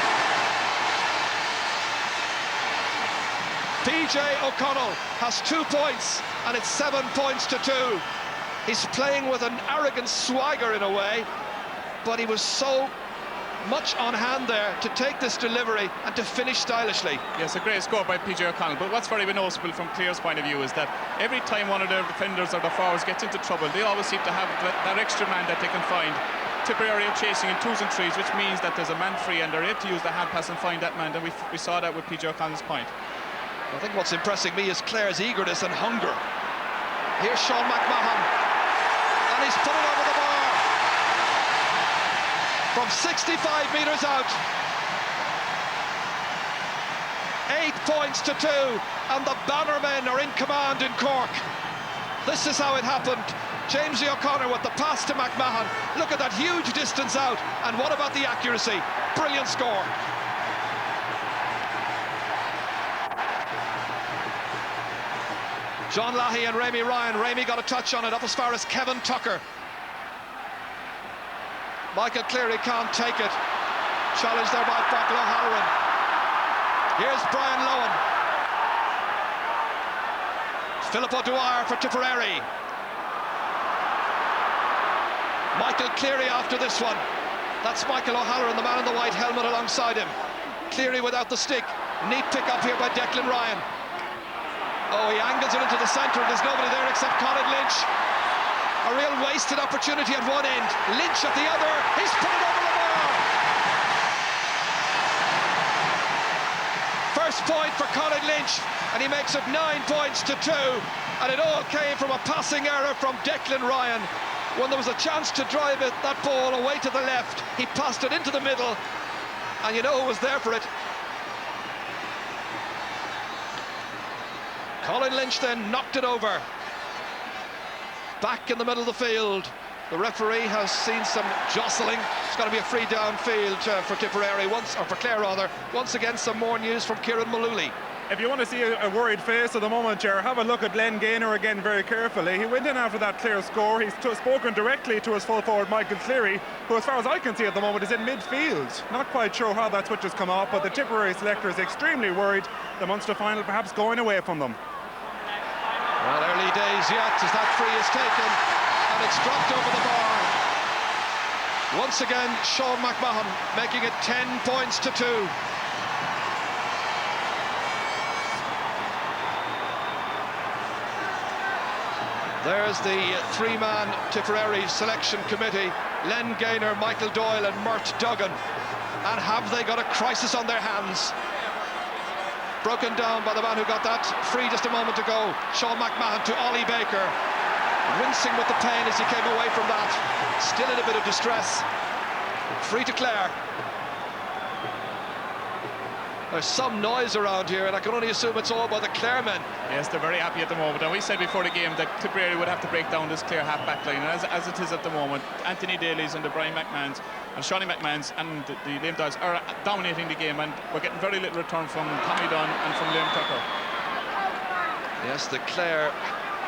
[SPEAKER 6] PJ O'Connell has 2 points and it's 7 points to 2. He's playing with an arrogant swagger in a way, but he was so much on hand there to take this delivery and to finish stylishly.
[SPEAKER 5] Yes, a great score by PJ O'Connell, but what's very noticeable from Clare's point of view is that every time one of their defenders or their forwards gets into trouble, they always seem to have that extra man that they can find. Tipperary are chasing in 2s and 3s, which means that there's a man free and they're able to use the hand pass and find that man, and we saw that with PJ O'Connell's point.
[SPEAKER 6] I think what's impressing me is Clare's eagerness and hunger. Here's Sean McMahon, and he's put it over the bar from 65 metres out. 8 points to 2, and the Bannermen are in command in Cork. This is how it happened. Jamesy O'Connor with the pass to McMahon. Look at that huge distance out, and what about the accuracy? Brilliant score. John Lahey and Rémi Ryan. Rémi got a touch on it up as far as Kevin Tucker. Michael Cleary can't take it. Challenged there by Michael O'Halloran. Here's Brian Lowen. Philip O'Dwyer for Tipperary. Michael Cleary after this one. That's Michael O'Halloran, the man in the white helmet alongside him. Cleary without the stick. Neat pick up here by Declan Ryan. Oh, he angles it into the centre. There's nobody there except Colin Lynch. A real wasted opportunity at one end. Lynch at the other. He's put it over the bar. First point for Colin Lynch, and he makes it 9 points to 2. And it all came from a passing error from Declan Ryan. When there was a chance to drive that ball away to the left, he passed it into the middle, and you know who was there for it? Colin Lynch then knocked it over. Back in the middle of the field. The referee has seen some jostling. It's going to be a free downfield for Tipperary, or for Clare rather. Once again, some more news from Kieran Mullooly.
[SPEAKER 7] If you want to see a worried face at the moment, Ger, have a look at Len Gaynor again very carefully. He went in after that Clare score. He's spoken directly to his full forward Michael Cleary, who as far as I can see at the moment is in midfield. Not quite sure how that switch has come off, but the Tipperary selector is extremely worried. The Munster final perhaps going away from them.
[SPEAKER 6] Well, early days yet as that free is taken and it's dropped over the bar. Once again, Sean McMahon making it 10 points to 2. There's the 3-man Tipperary selection committee Len Gaynor, Michael Doyle and Mert Duggan. And have they got a crisis on their hands? Broken down by the man who got that free just a moment ago, Sean McMahon, to Ollie Baker. Wincing with the pain as he came away from that. Still in a bit of distress. Free to Clare. There's some noise around here, and I can only assume it's all by the Clare men.
[SPEAKER 5] Yes, they're very happy at the moment, and we said before the game that Tipperary would have to break down this Clare half-back line, and as it is at the moment, Anthony Daly's and the Brian McMahons and Shawnee McMahons and the Liam Doyles are dominating the game, and we're getting very little return from Tommy Dunn and from Liam Tucker.
[SPEAKER 6] Yes, the Clare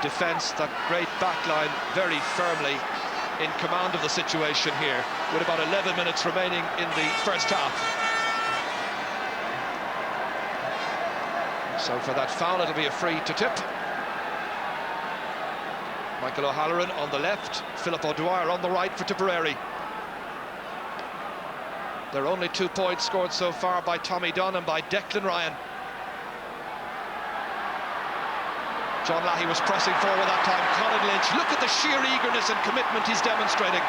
[SPEAKER 6] defence, that great back line, very firmly in command of the situation here, with about 11 minutes remaining in the first half. So for that foul, it'll be a free to Tip. Michael O'Halloran on the left, Philip O'Dwyer on the right for Tipperary. There are only 2 points scored so far by Tommy Dunn and by Declan Ryan. John Lahey was pressing forward that time. Colin Lynch, look at the sheer eagerness and commitment he's demonstrating.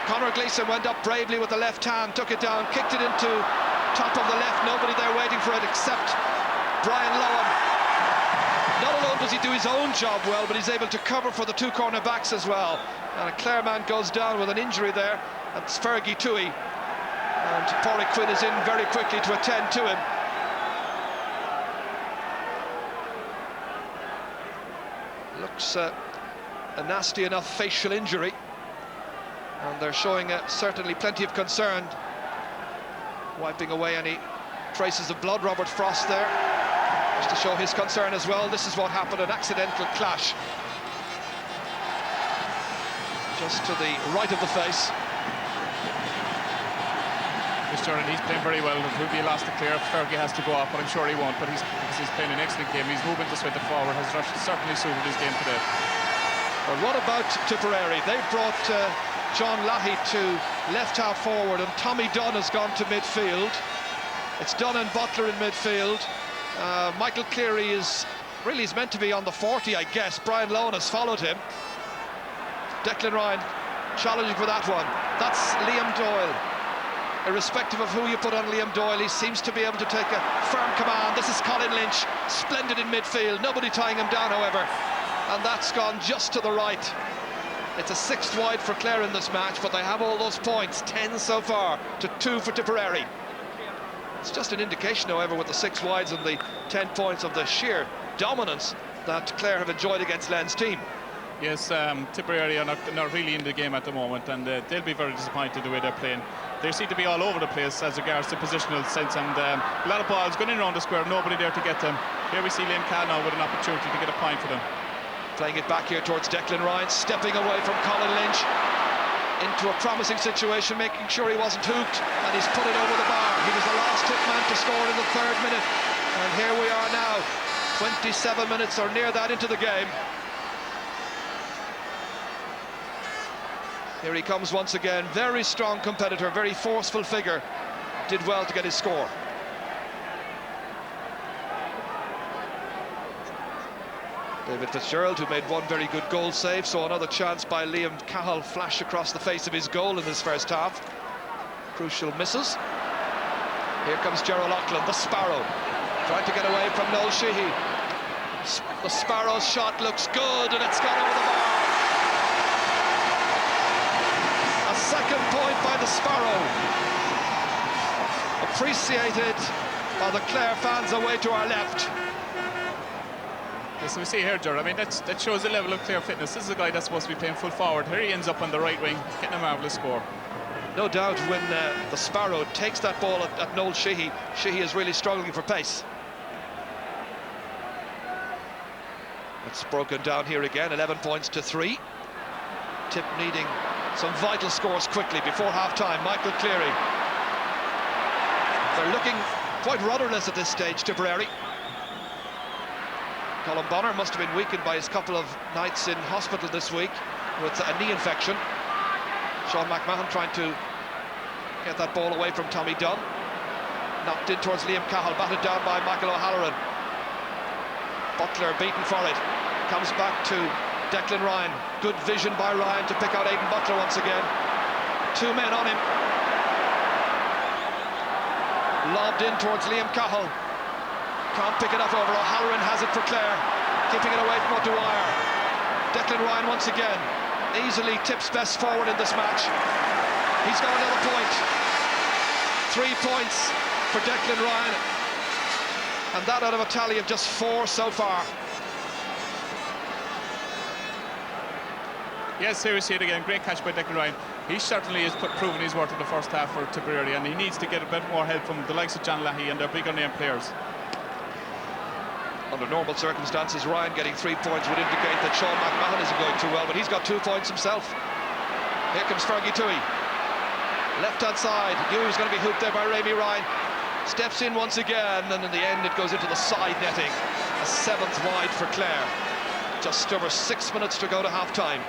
[SPEAKER 6] Conor Gleeson went up bravely with the left hand, took it down, kicked it into top of the left. Nobody there waiting for it except Brian Lowen. Not alone does he do his own job well, but he's able to cover for the 2 cornerbacks as well. And a Clare man goes down with an injury there. That's Fergie Toohey. And Pádraig Quinn is in very quickly to attend to him. Looks a nasty enough facial injury. And they're showing certainly plenty of concern. Wiping away any traces of blood. Robert Frost there, just to show his concern as well. This is what happened, an accidental clash. Just to the right of the face.
[SPEAKER 5] And he's playing very well. It will be a loss to Clare if Fergie has to go off, but I'm sure he won't. But he's playing an excellent game. His movement this way to forward has certainly suited his game today.
[SPEAKER 6] Well, what about Tipperary? They've brought John Lahey to left half forward, and Tommy Dunn has gone to midfield. It's Dunn and Butler in midfield. Michael Cleary is meant to be on the 40, I guess. Brian Lowen has followed him. Declan Ryan challenging for that one. That's Liam Doyle. Irrespective of who you put on Liam Doyle, he seems to be able to take a firm command. This is Colin Lynch, splendid in midfield. Nobody tying him down, however. And that's gone just to the right. It's a 6th wide for Clare in this match, but they have all those points, 10 so far to 2 for Tipperary. It's just an indication, however, with the 6 wides and the 10 points of the sheer dominance that Clare have enjoyed against Len's team.
[SPEAKER 5] Yes, Tipperary are not really in the game at the moment, and they'll be very disappointed the way they're playing. They seem to be all over the place as regards to positional sense, and a lot of balls going in around the square, nobody there to get them. Here we see Liam Cahill now with an opportunity to get a point for them.
[SPEAKER 6] Playing it back here towards Declan Ryan, stepping away from Colin Lynch into a promising situation, making sure he wasn't hooked, and he's put it over the bar. He was the last hit man to score in the 3rd minute, and here we are now, 27 minutes or near that into the game. Here he comes once again, very strong competitor, very forceful figure, did well to get his score. David Fitzgerald, who made one very good goal save, saw another chance by Liam Cahill flash across the face of his goal in this first half. Crucial misses. Here comes Gerald Loughlin, the Sparrow, trying to get away from Noel Sheehy. The Sparrow's shot looks good, and it's gone over the bar. A 2nd point by the Sparrow. Appreciated by the Clare fans away to our left.
[SPEAKER 5] Yes, we see here, Ger, I mean, that shows the level of Clare fitness. This is a guy that's supposed to be playing full forward. Here he ends up on the right wing, getting a marvellous score.
[SPEAKER 6] No doubt when the Sparrow takes that ball at Noel Sheehy, Sheehy is really struggling for pace. It's broken down here again, 11 points to 3. Tip needing some vital scores quickly before half-time. Michael Cleary. They're looking quite rudderless at this stage, Tipperary. Colin Bonner must have been weakened by his couple of nights in hospital this week with a knee infection. Sean McMahon trying to get that ball away from Tommy Dunn. Knocked in towards Liam Cahill, batted down by Michael O'Halloran. Butler beaten for it. Comes back to Declan Ryan, good vision by Ryan to pick out Aidan Butler once again. 2 men on him. Lobbed in towards Liam Cahill. Can't pick it up over. O'Halloran has it for Clare, keeping it away from O'Dwyer. Declan Ryan once again, easily Tip's best forward in this match. He's got another point. 3 points for Declan Ryan, and that out of a tally of just 4 so far.
[SPEAKER 5] Yes, here we see it again. Great catch by Declan Ryan. He certainly has proven his worth in the first half for Tipperary, and he needs to get a bit more help from the likes of John Lahey and their bigger name players.
[SPEAKER 6] Under normal circumstances, Ryan getting 3 points would indicate that Sean McMahon isn't going too well, but he's got 2 points himself. Here comes Fergie Toohey. Left-hand side, Hughes going to be hooped there by Rémi Ryan. Steps in once again, and in the end it goes into the side netting. A 7th wide for Clare. Just over 6 minutes to go to half-time.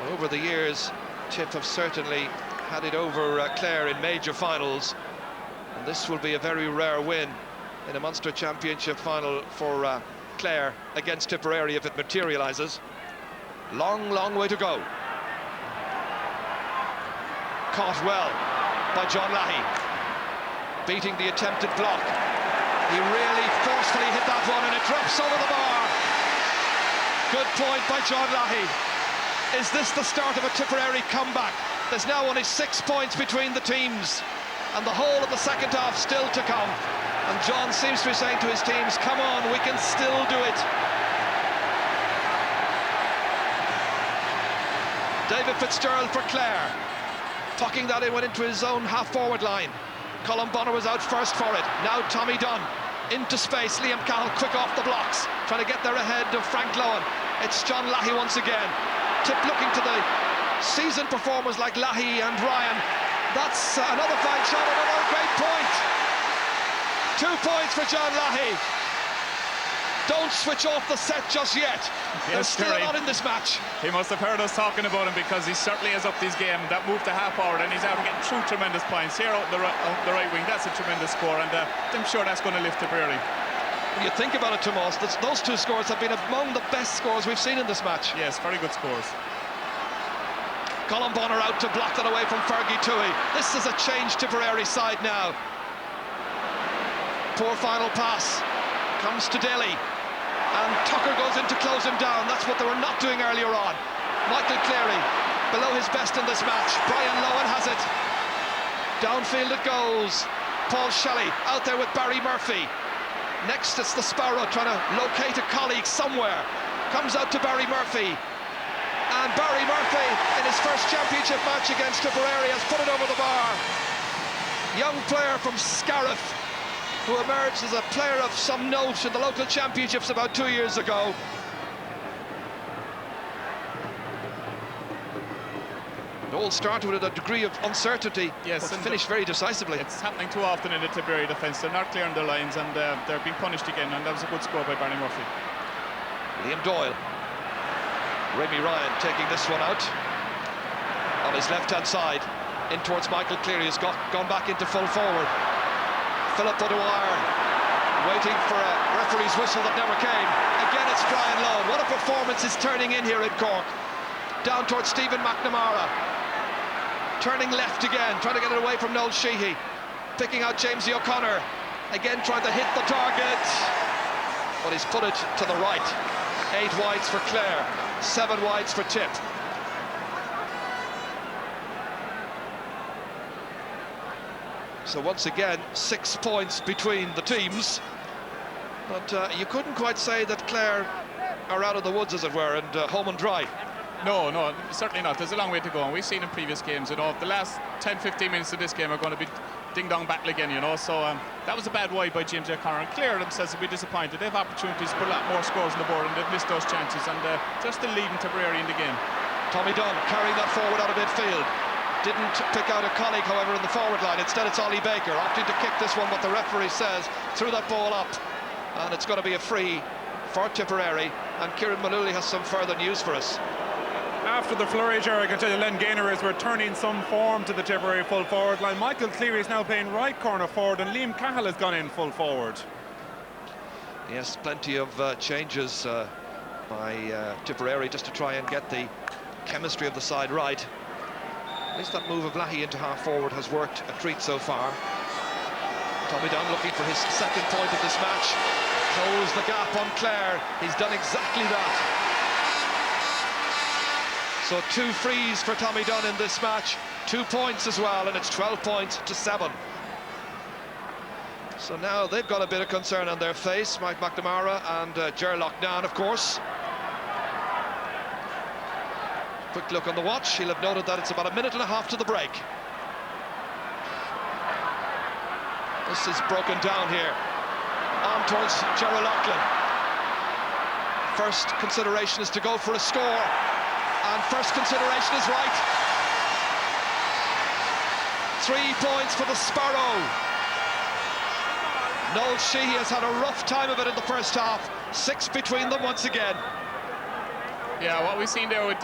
[SPEAKER 6] Well, over the years, Tip have certainly had it over Clare in major finals. And this will be a very rare win in a Munster Championship final for Clare against Tipperary if it materialises. Long, long way to go. Caught well by John Lahey, beating the attempted block. He really forcefully hit that one, and it drops over the bar. Good point by John Lahey. Is this the start of a Tipperary comeback? There's now only 6 points between the teams, and the whole of the second half still to come. And John seems to be saying to his teams, come on, we can still do it. David Fitzgerald for Clare. Tucking that in, went into his own half-forward line. Colin Bonner was out first for it. Now Tommy Dunn into space. Liam Cahill quick off the blocks, trying to get there ahead of Frank Lohan. It's John Lahey once again. Tip looking to the seasoned performers like Lahey and Ryan. That's another fine shot and another great point. 2 points for John Lahey. Don't switch off the set just yet. There's still a lot in this match.
[SPEAKER 5] He must have heard us talking about him, because he certainly has upped his game. That move to half forward, and he's out getting 2 tremendous points here out the right wing. That's a tremendous score, and I'm sure that's going to lift Tipperary.
[SPEAKER 6] When you think about it, Tomas, those 2 scores have been among the best scores we've seen in this match.
[SPEAKER 5] Yes, very good scores.
[SPEAKER 6] Colin Bonner out to block that away from Fergie Toohey. This is a changed Tipperary side now. Poor final pass. Comes to Daly. And Tucker goes in to close him down. That's what they were not doing earlier on. Michael Cleary, below his best in this match. Brian Lohan has it. Downfield it goes. Paul Shelley out there with Barry Murphy. Next it's the Sparrow trying to locate a colleague somewhere. Comes out to Barry Murphy. And Barry Murphy, in his first championship match against Tipperary, has put it over the bar. Young player from Scariff, who emerged as a player of some note in the local championships about 2 years ago. It all started with a degree of uncertainty,
[SPEAKER 5] yes,
[SPEAKER 6] but finished very decisively.
[SPEAKER 5] It's happening too often in the Tipperary defence. They're not clearing their lines, and they're being punished again, and that was a good score by Barry Murphy.
[SPEAKER 6] Liam Doyle. Rémi Ryan taking this one out on his left-hand side, in towards Michael Cleary, who's gone back into full forward. Philip O'Dwyer waiting for a referee's whistle that never came. Again, it's Brian Lohan. What a performance is turning in here in Cork. Down towards Stephen McNamara. Turning left again, trying to get it away from Noel Sheehy. Picking out Jamesy O'Connor. Again, trying to hit the target. But he's put it to the right. 8 wides for Clare, 7 wides for Tip. So once again, 6 points between the teams. But you couldn't quite say that Clare are out of the woods, as it were, and home and dry.
[SPEAKER 5] No, certainly not. There's a long way to go, and we've seen in previous games, you know, the last 10-15 minutes of this game are going to be ding-dong battle again, you know. So that was a bad wide by James O'Connor, and Clare themselves will be disappointed. They have opportunities to put a lot more scores on the board, and they've missed those chances, and they're still leading Tipperary in the game. Tommy Dunn carrying that forward out of midfield. Didn't pick out a colleague, however, in the forward line. Instead, it's Ollie Baker opting to kick this one, but the referee says threw that ball up, and it's going to be a free for Tipperary. And Kieran Mullooly has some further news for us.
[SPEAKER 7] After the flurry, I can tell you Len Gaynor is returning some form to the Tipperary full forward line. Michael Cleary is now playing right corner forward, and Liam Cahill has gone in full forward.
[SPEAKER 6] Yes, plenty of changes by Tipperary just to try and get the chemistry of the side right. At least that move of Lahey into half forward has worked a treat so far. Tommy Dunn looking for his second point of this match. Close the gap on Clare. He's done exactly that. So 2 frees for Tommy Dunn in this match. 2 points as well, and it's 12 points to 7. So now they've got a bit of concern on their face, Mike McNamara and Ger Loughnane, of course. Quick look on the watch. He'll have noted that it's about a minute and a half to the break. This is broken down here. On towards Ger Loughnane. First consideration is to go for a score, and first consideration is right. 3 points for the Sparrow. Noel Sheehy has had a rough time of it in the first half. 6 between them once again.
[SPEAKER 5] Yeah, what we've seen there with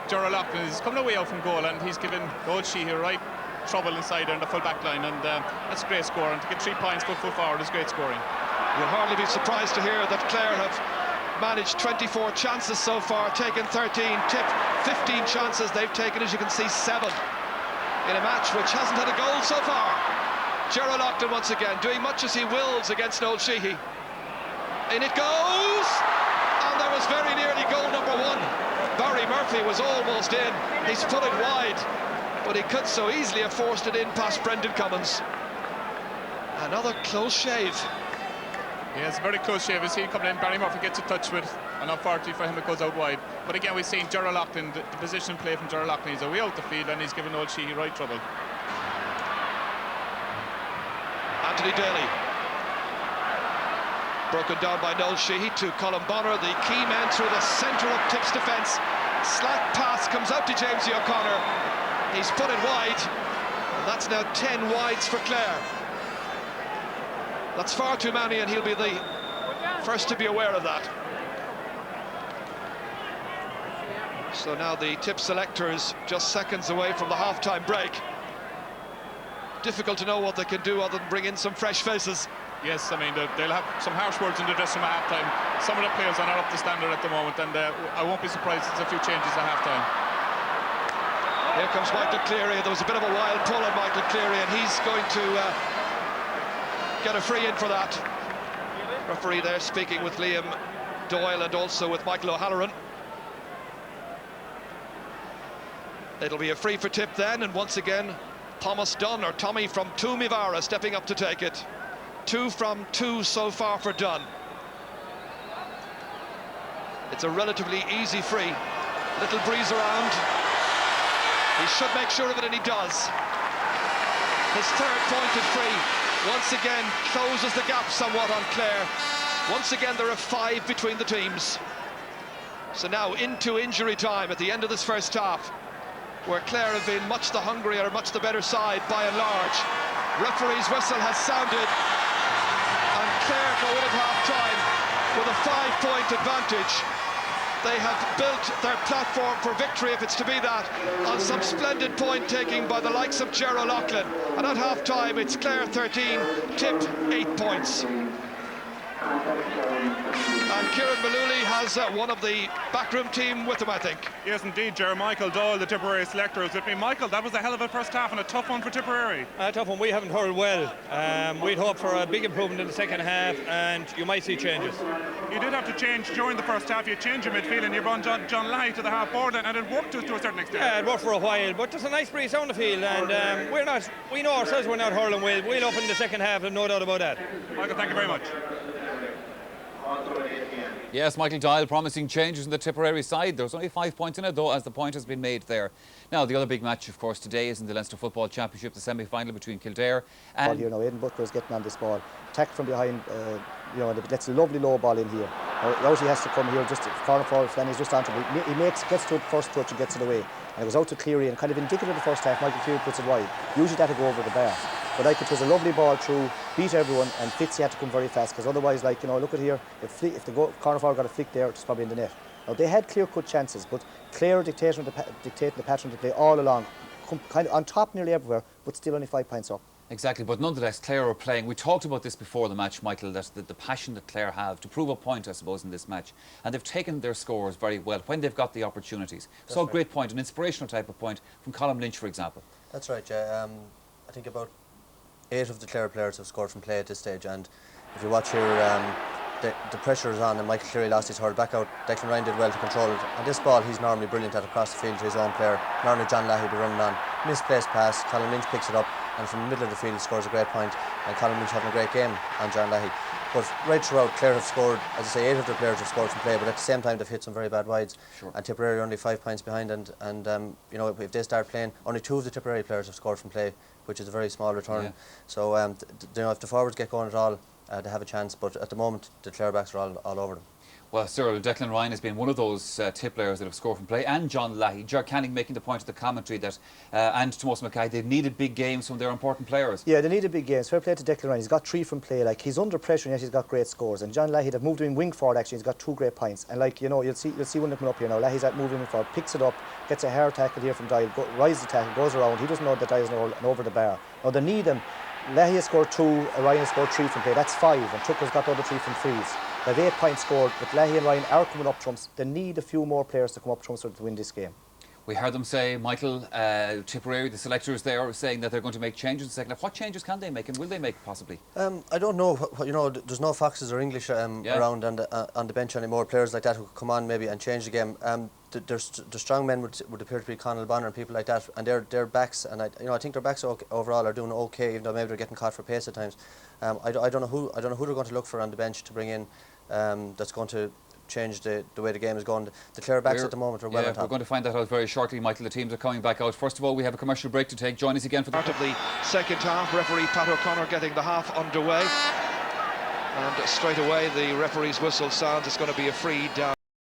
[SPEAKER 5] Ger Loughnane is he's coming away out from goal, and he's given Noel Sheehy right trouble inside there in the full back line, and that's a great score. And to get 3 points full forward is great scoring.
[SPEAKER 6] You'll hardly be surprised to hear that Clare have managed 24 chances so far, taken 13. Tip 15 chances, they've taken, as you can see, 7 in a match which hasn't had a goal so far. Ger Loughnane once again doing much as he wills against Noel Sheehy. In it goes, and there was very nearly goal number 1. Barry Murphy was almost in. He's put it wide, but he could so easily have forced it in past Brendan Cummins. Another close shave.
[SPEAKER 5] Yeah, it's a very close shave. As he coming in, Barry Murphy gets a touch with, and unfortunately for him it goes out wide. But again, we've seen Ger Loughnane, the position play from Ger Loughnane. He's away out the field, and he's given Noel Sheehy right trouble.
[SPEAKER 6] Anthony Daly. Broken down by Noel Sheehy to Colin Bonner, the key man through the centre of Tip's defence. Slack pass comes out to Jamesy O'Connor. He's put it wide, and that's now 10 wides for Clare. That's far too many, and he'll be the first to be aware of that. So now the Tip selectors just seconds away from the half-time break. Difficult to know what they can do other than bring in some fresh faces.
[SPEAKER 5] Yes, I mean, they'll have some harsh words in the dressing room at half-time. Some of the players are not up to standard at the moment, and I won't be surprised if there's a few changes at half-time.
[SPEAKER 6] Here comes Michael Cleary. There was a bit of a wild pull on Michael Cleary, and he's going to get a free in for that. Referee there speaking with Liam Doyle and also with Michael O'Halloran. It'll be a free for Tip then, and once again Thomas Dunn, or Tommy from Toomivara, stepping up to take it. 2 from 2 so far for Dunn. It's a relatively easy free. Little breeze around. He should make sure of it, and he does. His third pointed free once again closes the gap somewhat on Clare. Once again there are 5 between the teams. So now into injury time at the end of this first half, where Clare have been much the hungrier, much the better side by and large. Referee's whistle has sounded, and Clare go in at half-time with a 5-point advantage. They have built their platform for victory, if it's to be that, on some splendid point taking by the likes of Ger Loughnane. And at half-time, it's Clare 13, Tip 8 points. And Kieran Malooly has one of the backroom team with him, I think.
[SPEAKER 7] Yes, indeed, Ger. Michael Doyle, the Tipperary selector, is with me. Michael, that was a hell of a first half and a tough one for Tipperary.
[SPEAKER 8] A tough one. We haven't hurled well. We'd hope for a big improvement in the second half, and you might see changes.
[SPEAKER 7] You did have to change during the first half. You changed your midfield and you brought John Lahey to the half forward, and it worked to a certain extent.
[SPEAKER 8] Yeah, it worked for a while, but there's a nice breeze down the field, and we know ourselves we're not hurling well. We'll open the second half, and no doubt about that.
[SPEAKER 7] Michael, thank you very much.
[SPEAKER 1] Yes, Michael Doyle promising changes in the Tipperary side. There's only 5 points in it, though, as the point has been made there. Now, the other big match, of course, today is in the Leinster Football Championship, the semi-final between Kildare and...
[SPEAKER 4] Ball here now, Aidan Butler's getting on this ball. Attack from behind, that's a lovely low ball in here. Now he has to come here, just corner forward, then he's just onto it. He gets to the first touch and gets it away. And it was out to Cleary, and kind of indicative of the first half, Michael Cleary puts it wide. Usually that'll go over the bar. But like, it was a lovely ball through, beat everyone, and Fitzy had to come very fast, because otherwise, like, look at here, if the corner forward got a flick there, it's probably in the net. Now, they had clear-cut chances, but Clare dictating the pattern to play all along, kind of on top nearly everywhere, but still only 5 points up.
[SPEAKER 1] Exactly, but nonetheless, Clare are playing. We talked about this before the match, Michael, that the passion that Clare have to prove a point, I suppose, in this match. And they've taken their scores very well when they've got the opportunities. So, a great point, an inspirational type of point from Colin Lynch, for example.
[SPEAKER 3] That's right, yeah. I think about 8 of the Clare players have scored from play at this stage, and if you watch here, the pressure is on, and Michael Cleary lost his hurl back out. Declan Ryan did well to control it. And this ball, he's normally brilliant at across the field to his own player. Normally John Lahey will be running on. Misplaced pass, Colin Lynch picks it up, and from the middle of the field he scores a great point. And Colin Lynch having a great game on John Lahey. But right throughout, Clare have scored, as I say, 8 of their players have scored from play, but at the same time they've hit some very bad wides.
[SPEAKER 1] Sure. And
[SPEAKER 3] Tipperary are only 5 points behind, and you know, if they start playing, only 2 of the Tipperary players have scored from play, which is a very small return.
[SPEAKER 1] Yeah.
[SPEAKER 3] So you know, if the forwards get going at all, they have a chance, but at the moment the Clare backs are all over them.
[SPEAKER 1] Well, Cyril, Declan Ryan has been one of those Tip players that have scored from play, and John Lahey. Ger Canning making the point of the commentary that, and Tomás Mackay, they needed big games from their important players.
[SPEAKER 4] Yeah, they needed big games. Fair play to Declan Ryan. He's got 3 from play. Like, he's under pressure and yet he's got great scores. And John Lahey, they've moved him in wing forward actually. He's got 2 great points. And like, you know, you'll see one coming up here now. Lahey's at moving forward, picks it up, gets a hair tackle here from Dial, rises the tackle, goes around. He doesn't know that Dial's over the bar. Now they need him. Lahey has scored 2, Ryan has scored 3 from play. That's 5, and Tucker's got the other 3 from frees. They've 8 points scored, but Lahey and Ryan are coming up trumps. They need a few more players to come up trumps to win this game.
[SPEAKER 1] We heard them say, Michael, Tipperary, the selectors there, saying that they're going to make changes in the second half. What changes can they make, and will they make possibly?
[SPEAKER 3] I don't know. You know, there's no Foxes or English around on the bench anymore. Players like that who could come on maybe and change the game. The strong men would appear to be Conal Bonner and people like that, and their backs, and I think their backs overall are doing okay, even though maybe they're getting caught for pace at times. I don't know who they're going to look for on the bench to bring in. That's going to change the way the game is going. The Clare backs at the moment are well on top.
[SPEAKER 1] We're going to find that out very shortly, Michael. The teams are coming back out. First of all, we have a commercial break to take. Join us again for the
[SPEAKER 6] part of the second half. Referee Pat O'Connor getting the half underway, and straight away the referee's whistle sounds. It's going to be a free down.